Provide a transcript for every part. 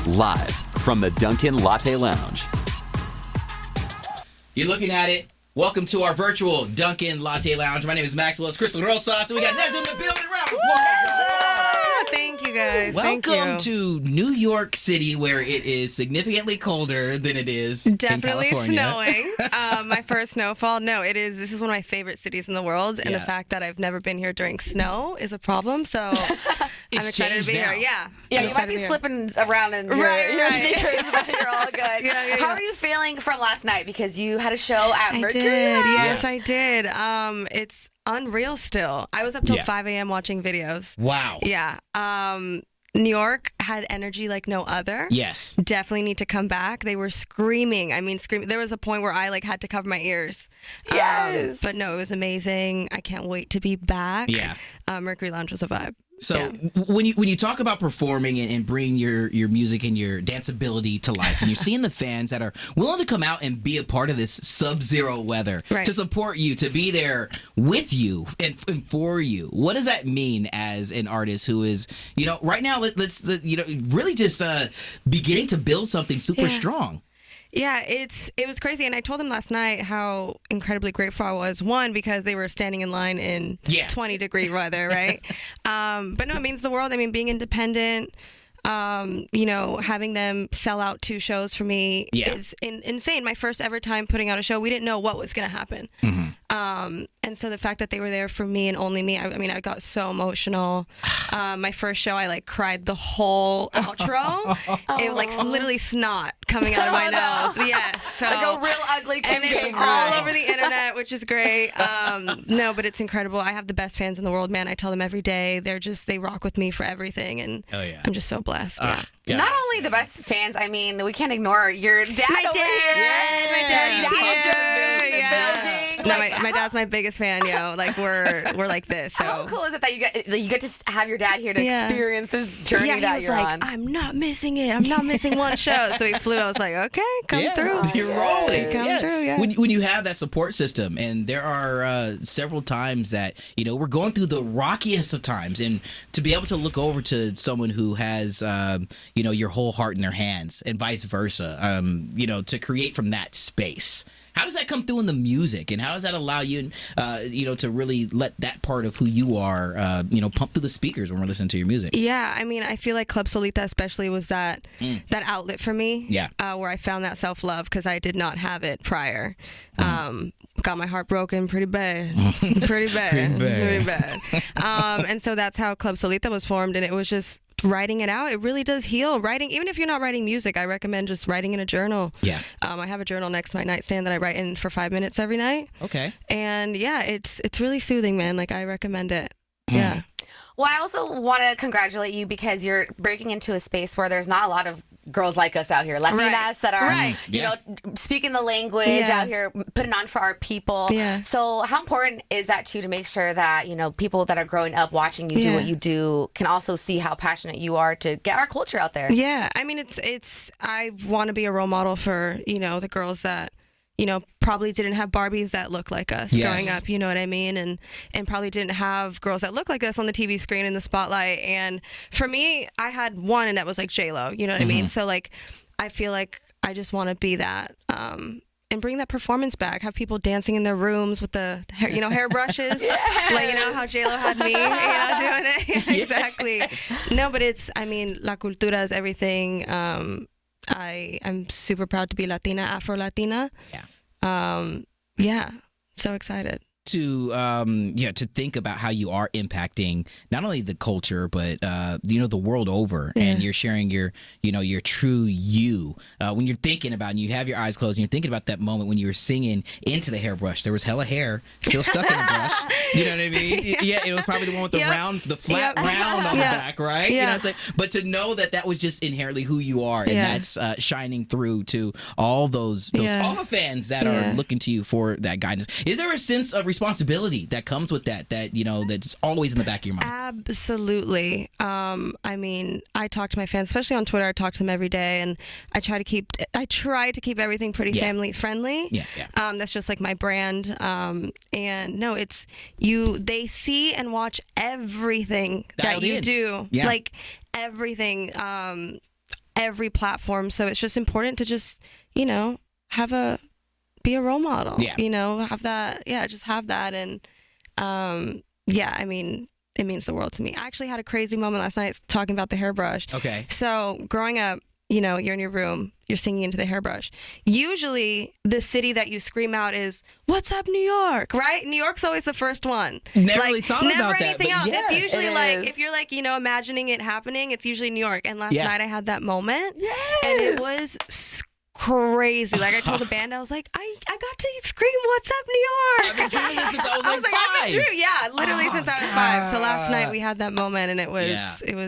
Live from the Dunkin Latte Lounge. You're looking at it. Welcome to our virtual Dunkin Latte Lounge. My name is Maxwell. It's Crystal Rosas. And we got NEZZA in the building. Round of applause. Thank you, guys. Welcome to New York City, where it is significantly colder than it is Definitely in California. snowing. My first snowfall. No, it is. This is one of my favorite cities in the world, and the fact that I've never been here during snow is a problem. So I'm excited to be here. Yeah, you might be slipping around in your sneakers, but you're all good. How are you feeling from last night? Because you had a show at Mercury. Yes, I did. It's unreal still. I was up till 5 a.m. watching videos. Wow. Yeah. New York had energy like no other. Yes. Definitely need to come back. They were screaming. I mean, screaming. There was a point where I had to cover my ears. Yes. But no, it was amazing. I can't wait to be back. Yeah. Mercury Lounge was a vibe. So when you talk about performing and bring your music and your danceability to life, and you're seeing the fans that are willing to come out and be a part of this sub-zero weather to support you, to be there with you and for you, what does that mean as an artist who is, right now, let's really just beginning to build something super strong? Yeah, it was crazy, and I told them last night how incredibly grateful I was. One, because they were standing in line in 20-degree weather, right? But no, it means the world. I mean, being independent, having them sell out 2 shows for me is insane. My first ever time putting out a show, we didn't know what was going to happen. Mm-hmm. And so the fact that they were there for me and only me, I got so emotional. My first show, I cried the whole outro. It literally snot coming out of my nose. Yes. So, like a real ugly and it's all over the internet, which is great. No, but it's incredible. I have the best fans in the world, man. I tell them every day. They rock with me for everything, and I'm just so blessed. Yeah. Not only the best fans, we can't ignore your dad. My dad. My dad's here. Yeah. No, my dad's my biggest fan, yo. We're like this. So. How cool is it that you get to have your dad here to experience this journey that you're on? I'm not missing it. I'm not missing one show. So he flew. I was like, okay, come through. You're rolling. Come through, yeah. When you have that support system, and there are several times that, we're going through the rockiest of times, and to be able to look over to someone who has, your whole heart in their hands, and vice versa, to create from that space. How does that come through in the music, and how does that allow you, to really let that part of who you are, pump through the speakers when we're listening to your music? Yeah, I feel like Club Solita especially was that outlet for me. Yeah. Where I found that self-love because I did not have it prior. Got my heart broken pretty bad. Pretty bad. And so that's how Club Solita was formed, and it was just writing it out. It really does heal. Writing, even if you're not writing music, I recommend just writing in a journal. Yeah. I have a journal next to my nightstand that I write in for 5 minutes every night. Okay. And it's really soothing, man. I recommend it. Yeah. Well, I also want to congratulate you because you're breaking into a space where there's not a lot of girls like us out here, Latinas that are, speaking the language out here, putting on for our people. Yeah. So how important is that to make sure that, people that are growing up watching you do what you do can also see how passionate you are to get our culture out there? Yeah. I want to be a role model for, the girls that, probably didn't have Barbies that look like us growing up, you know what I mean? And probably didn't have girls that look like us on the TV screen in the spotlight. And for me, I had one, and that was J-Lo, you know what I mean? So I feel like I just want to be that, and bring that performance back, have people dancing in their rooms with the hair, hair brushes, how J-Lo had me, doing it. Exactly. No, but la cultura is everything. I'm super proud to be Latina, Afro-Latina. So excited. To think about how you are impacting not only the culture but the world over, and you're sharing your true you when you're thinking about, and you have your eyes closed and you're thinking about that moment when you were singing Into the Hairbrush. There was hella hair still stuck in the brush. You know what I mean? It was probably the one with the flat round on the back, right? But to know that was just inherently who you are, and that's shining through to all those all the fans that are looking to you for that guidance. Is there a sense of responsibility that comes with that's always in the back of your mind? Absolutely. I talk to my fans, especially on Twitter. I talk to them every day, and I try to keep everything pretty family friendly. That's just my brand. And no, it's they see and watch everything that you do. Everything. every platform. So it's just important to just, you know, be a role model. Yeah. You know, have that. Yeah, just have that. And yeah, I mean, it means the world to me. I actually had a crazy moment last night talking about the hairbrush. Okay. So growing up, you know, you're in your room, you're singing into the hairbrush. Usually the city that you scream out is, "What's up, New York?" Right? New York's always the first one. Never like, really thought never about that. anything But else. yeah, it's usually it like, is. if you're like, you know, imagining it happening, it's usually New York. And last Yeah. night I had that moment. Yes. And it was crazy. Like I told the band, I was like, I got to scream, "What's up, New York?" I've been dreaming this since I was like I've been 5. dreaming, yeah, literally since I was 5. So last night we had that moment, and it was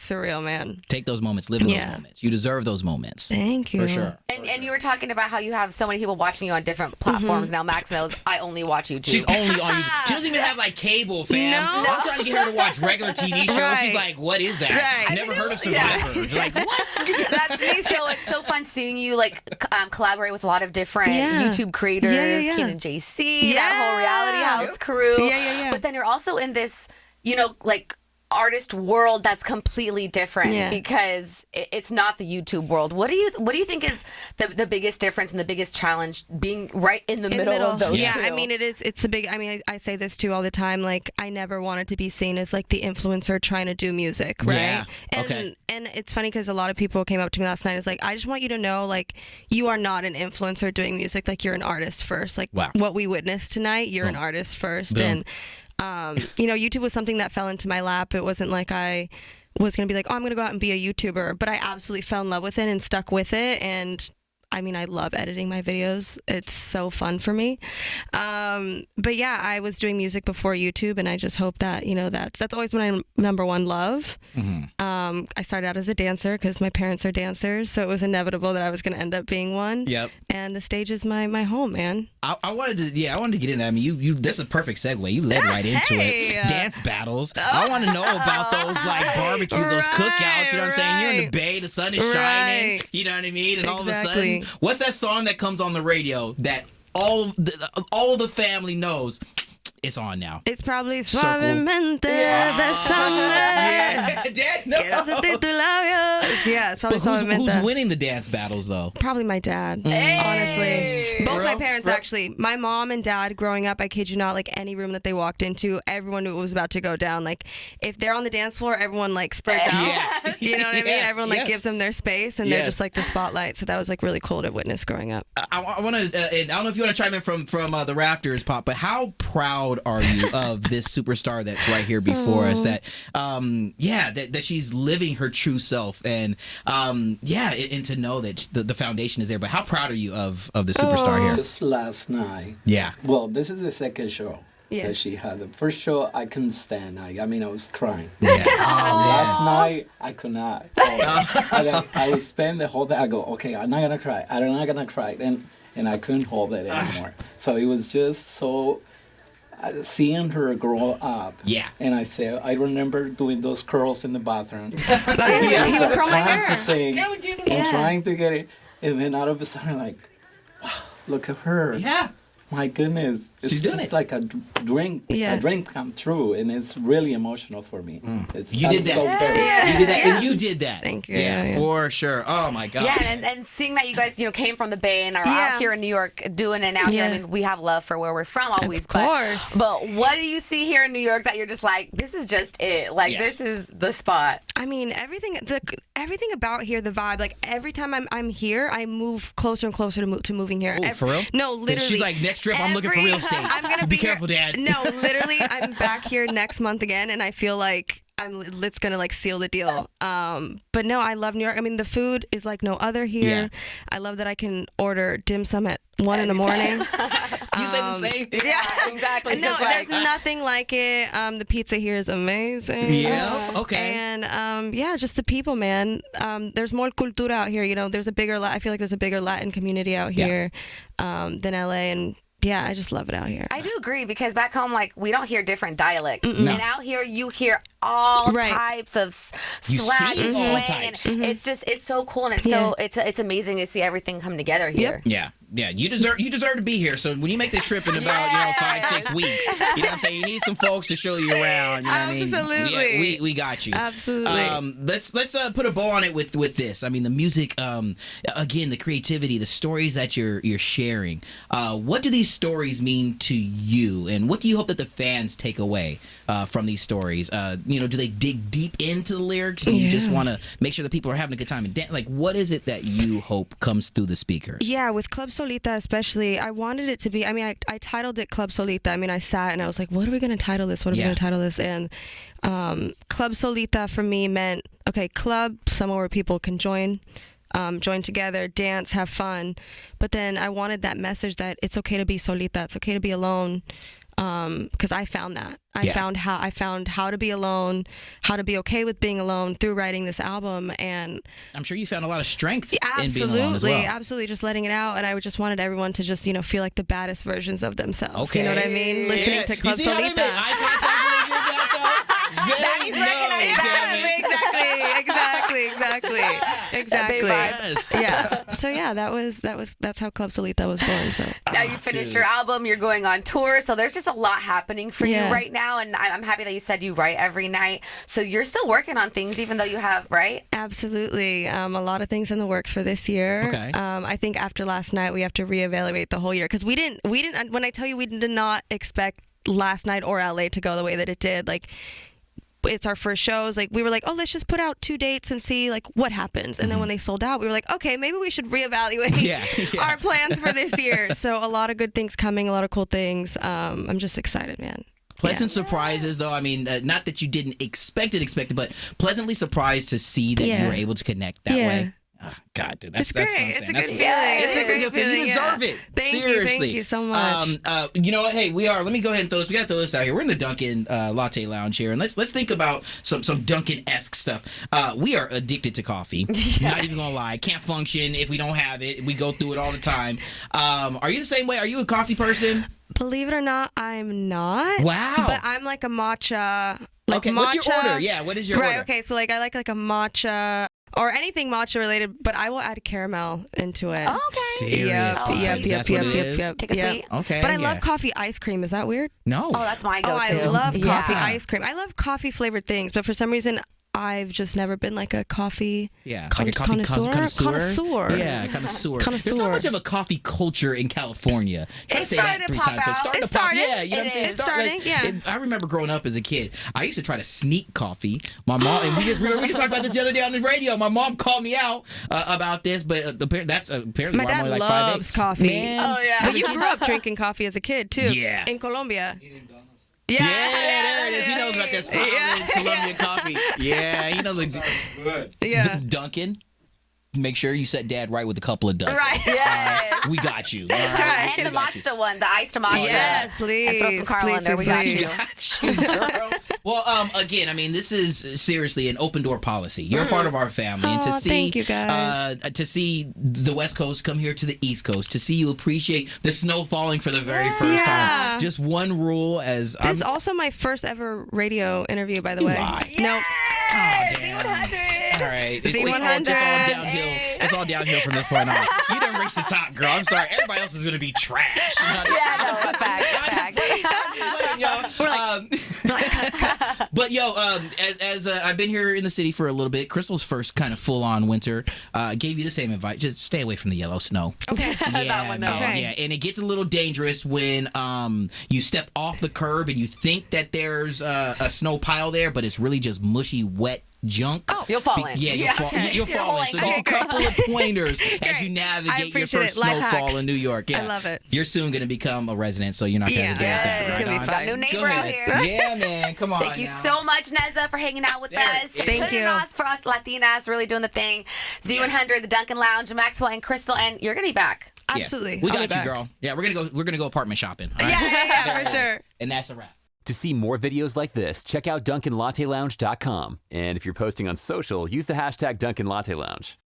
surreal, man. Take those moments, live in those moments. You deserve those moments. Thank you. For sure. And you were talking about how you have so many people watching you on different platforms. Now Max knows I only watch YouTube. She's only on YouTube. She doesn't even have like cable, fam. No. I'm trying to get her to watch regular TV shows. Right. She's like, what is that? Right. Never heard of Survivor. She's like, what? That's me. So it's so fun seeing you like collaborate with a lot of different YouTube creators, Keenan JC, that whole reality house crew. Yeah. But then you're also in this, you know, like artist world that's completely different because it's not the YouTube world. What do you think is the biggest difference and the biggest challenge being right in the middle of those two? I mean, it's a big, I mean, I say this too all the time, like I never wanted to be seen as like the influencer trying to do music, right? Yeah. And it's funny because a lot of people came up to me last night. It's like, I just want you to know, like, you are not an influencer doing music. Like, you're an artist first. Like, what we witnessed tonight, you're an artist first. Boom. And, you know, YouTube was something that fell into my lap. It wasn't like I was going to be like, oh, I'm going to go out and be a YouTuber. But I absolutely fell in love with it and stuck with it. And I mean, I love editing my videos. It's so fun for me. But yeah, I was doing music before YouTube, and I just hope that, you know, that's always my number one love. I started out as a dancer because my parents are dancers, so it was inevitable that I was going to end up being one. Yep. And the stage is my home, man. I wanted to get into that. I mean, you that's a perfect segue. You led right into it. Dance battles. I want to know about those like barbecues, those cookouts. You know what I'm saying? You're in the bay, the sun is shining. You know what I mean? And all of a sudden, what's that song that comes on the radio that all of the family knows? It's on now. It's probably Suavemente Besame. Yeah. No. Yeah, it's probably But Suavemente. who's winning the dance battles though? Probably my dad, honestly. Both my parents, actually. My mom and dad, growing up, I kid you not, like any room that they walked into, everyone knew it was about to go down. Like, if they're on the dance floor, everyone like spreads out. Yeah. You know what I mean? Everyone like gives them their space, and they're just like the spotlight. So that was like really cool to witness growing up. I want to, I don't know if you want to chime in from the rafters, Pop, but how proud are you of this superstar that's right here before us? That, that she's living her true self, and and to know that the foundation is there. But how proud are you of the superstar here? Just last night. Yeah. Well, this is the second show that she had. The first show I couldn't stand. I was crying. Yeah. Last night I could not. I would spend the whole day. I go, okay, I'm not gonna cry. I'm not gonna cry. And I couldn't hold it anymore. So it was just so. Seeing her grow up. Yeah. And I remember doing those curls in the bathroom. He would curl my hair. To sing and trying to get it. And then all of a sudden, like, wow, look at her. Yeah. My goodness. It's just like a dream come true. And it's really emotional for me. You did that. So you did that. And you did that. Thank you. Yeah, for sure. Oh, my God. Yeah, and seeing that you guys, came from the Bay and are out here in New York doing it now. I mean, we have love for where we're from always. Of course. But what do you see here in New York that you're just like, this is just it? Like, this is the spot. I mean, everything about here, the vibe, like every time I'm here, I move closer and closer to moving here. Oh, for real? No, literally. She's like, next trip, I'm looking for real estate. I'm gonna be careful, Dad. No, literally, I'm back here next month again, and I feel like it's gonna like seal the deal. But no, I love New York. I mean, the food is like no other here. Yeah. I love that I can order dim sum at 1 in the morning. You say the same thing. Yeah, exactly. No, there's nothing like it. The pizza here is amazing. Yeah. Okay. And just the people, man. There's more cultura out here. There's I feel like there's a bigger Latin community out here than LA, and yeah, I just love it out here. I do agree, because back home, like, we don't hear different dialects. And out here, you hear all types of swag and swing. And it's so cool. And it's it's amazing to see everything come together here. Yeah. Yeah, you deserve to be here. So when you make this trip in about 5-6 weeks, you know what I'm saying, you need some folks to show you around. You know what I mean? Absolutely. Yeah, we got you. Absolutely. Let's put a bow on it with this. I mean, the music, again, the creativity, the stories that you're sharing. What do these stories mean to you, and what do you hope that the fans take away from these stories? Do they dig deep into the lyrics? Do you just want to make sure that people are having a good time and dance? Like, what is it that you hope comes through the speakers? Yeah, with Club Solita especially, I wanted it to be, I titled it Club Solita. I mean, I sat and I was like, what are we going to title this? And Club Solita for me meant, okay, club, somewhere where people can join together, dance, have fun. But then I wanted that message that it's okay to be solita, it's okay to be alone. Because I found that. I found how to be alone, how to be okay with being alone through writing this album, and I'm sure you found a lot of strength in being alone as well. Absolutely, just letting it out, and I just wanted everyone to just feel like the baddest versions of themselves. Okay. You know what I mean? Listening to Club Solita. Exactly. Yes. Yeah. So yeah, that's how Club Solita was born. So now you finished your album, you're going on tour, so there's just a lot happening for you right now, and I'm happy that you said you write every night. So you're still working on things, even though you have, right? Absolutely. A lot of things in the works for this year. Okay. I think after last night we have to reevaluate the whole year, because we didn't. When I tell you we did not expect last night or LA to go the way that it did, like. It's our first shows. Like we were like, oh, let's just put out 2 dates and see like what happens. And then when they sold out, we were like, okay, maybe we should reevaluate our plans for this year. So a lot of good things coming, a lot of cool things. I'm just excited, man. Pleasant surprises, though. I mean, not that you didn't expect it, but pleasantly surprised to see that you were able to connect that way. Oh, God, dude, that's great. It's a good feeling. It's a good feeling. You deserve it. Seriously. Thank you so much. You know what? Hey, let me go ahead and throw this. We got to throw this out here. We're in the Dunkin Latte Lounge here, and let's think about some Dunkin-esque stuff. We are addicted to coffee. Not even gonna lie. Can't function if we don't have it. We go through it all the time. Are you the same way? Are you a coffee person? Believe it or not, I'm not. Wow. But I'm like a matcha. Okay. What's your order? Yeah. What is your order? Right. Okay. So like I like a matcha. Or anything matcha related, but I will add caramel into it. Oh, okay. Serious. Yep. Take a sweet. Okay. But I love coffee ice cream. Is that weird? No. Oh, that's my go-to. Oh, I love coffee ice cream. I love coffee flavored things, but for some reason, I've just never been like a coffee connoisseur. Yeah, connoisseur. There's not much of a coffee culture in California. It's starting to pop out. It's starting to pop. Yeah, you know what I'm saying? It's starting. Yeah. I remember growing up as a kid, I used to try to sneak coffee. My mom, and we just talked about this the other day on the radio. My mom called me out about this, but that's apparently my why I'm dad only like loves 5'8". coffee. Man. Oh yeah. But you grew up drinking coffee as a kid too. Yeah. In Colombia. Yeah, there it is. He knows like a solid Colombian coffee. Yeah, he knows like Good. Yeah. Dunkin'. Make sure you set Dad right with a couple of dozen. Right. Yes. We got you. All Right. right. And the matcha one, the iced matcha. Yes, please. And throw some Carl in there. We got you. Got you, girl. Well, again, I mean, this is seriously an open door policy. You're a part of our family, and to see, thank you guys. To see the West Coast come here to the East Coast, to see you appreciate the snow falling for the very first time. Just one rule as this is also my first ever radio interview, by the way. No. Oh, damn. Z100. All right. Z100. It's all downhill. Hey. It's all downhill from this point on. You done reached the top, girl. I'm sorry. Everybody else is going to be trash. Yeah, no, facts. But as I've been here in the city for a little bit, Crystal's first kind of full-on winter gave you the same advice. Just stay away from the yellow snow. Okay. Yeah, That one, no. man, Okay. yeah, and it gets a little dangerous when you step off the curb and you think that there's a snow pile there, but it's really just mushy, wet junk. Oh, you'll fall in. Yeah, you'll fall in. So Okay, just a couple of pointers as you navigate your first snowfall in New York. Yeah, I love it. You're soon going to become a resident, so you're not going to deal with that. it's Right gonna be on. fun. Got a new Go neighbor out ahead. here. Yeah, man. Come on. Thank you now. so much, NEZZA, for hanging out with us. Thank Putting you. on for us Latinas, really doing the thing. Z100, the Dunkin Lounge, Maxwell and Crystal, and you're gonna be back. Yeah. Absolutely. We I'll got be you, back. girl. Yeah, we're gonna go apartment shopping. All right? Yeah, for sure. And that's a wrap. To see more videos like this, check out DunkinLatteLounge.com. And if you're posting on social, use the hashtag DunkinLatteLounge.